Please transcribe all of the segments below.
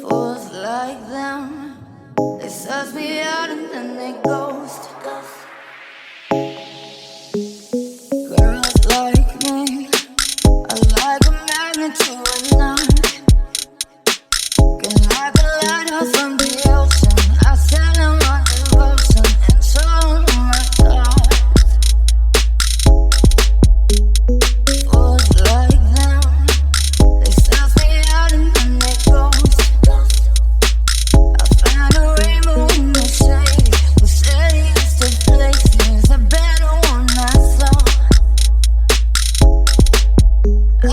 Fools like them, they suss me out and then they ghost. Girls like me are like a magnet to a knot. Can like a lighthouse from the ocean. I sell them on devotion and show my thoughts. Fools like them, they suss me out and then they ghost. I found a rainbow in the shade, with cities to places I better want my soul. I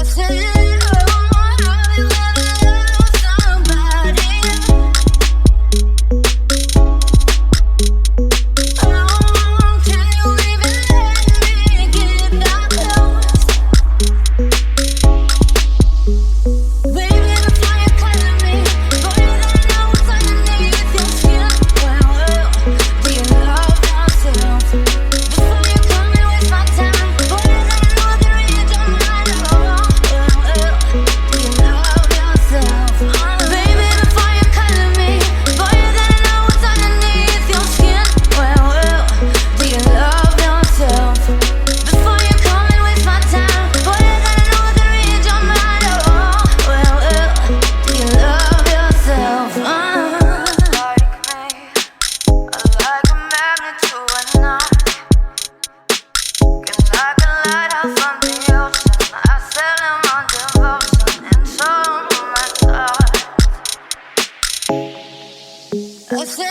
said,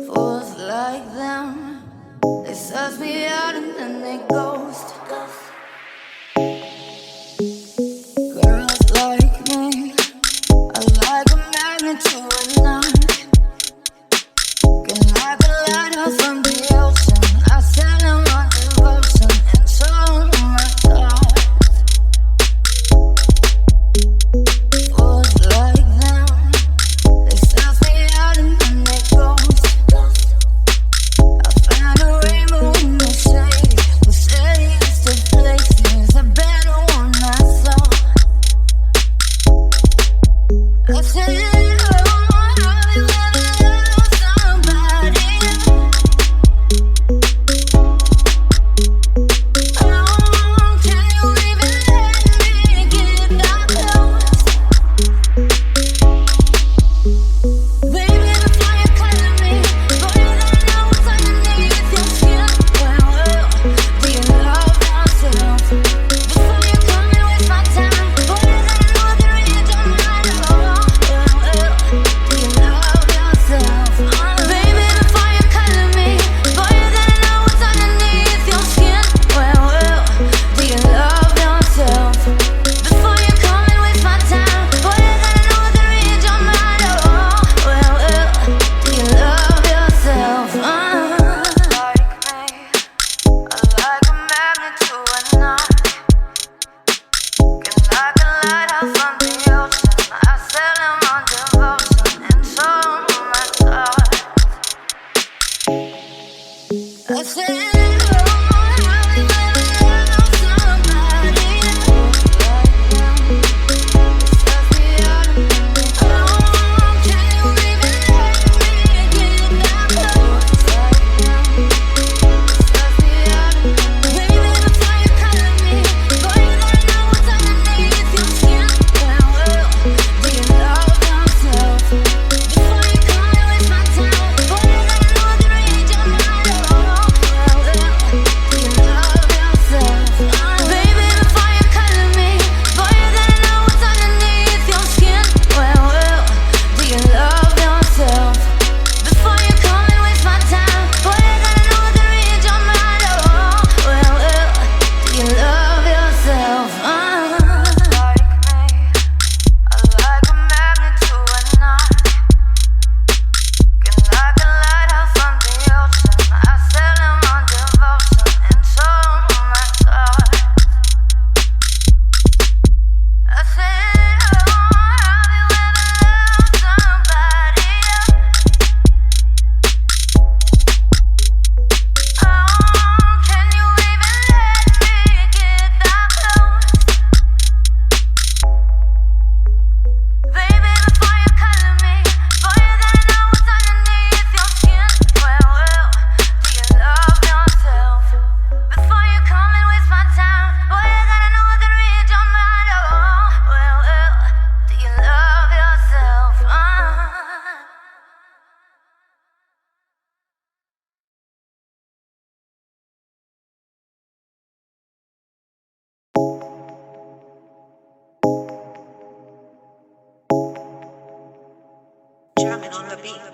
fools like them, they suss me out and then they ghost. Girls like me are like a magnet to a knot. Can like a lighthouse from the ocean. I sell them on devotion and show my thoughts. Fools like them, they suss me out and then they go.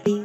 beat.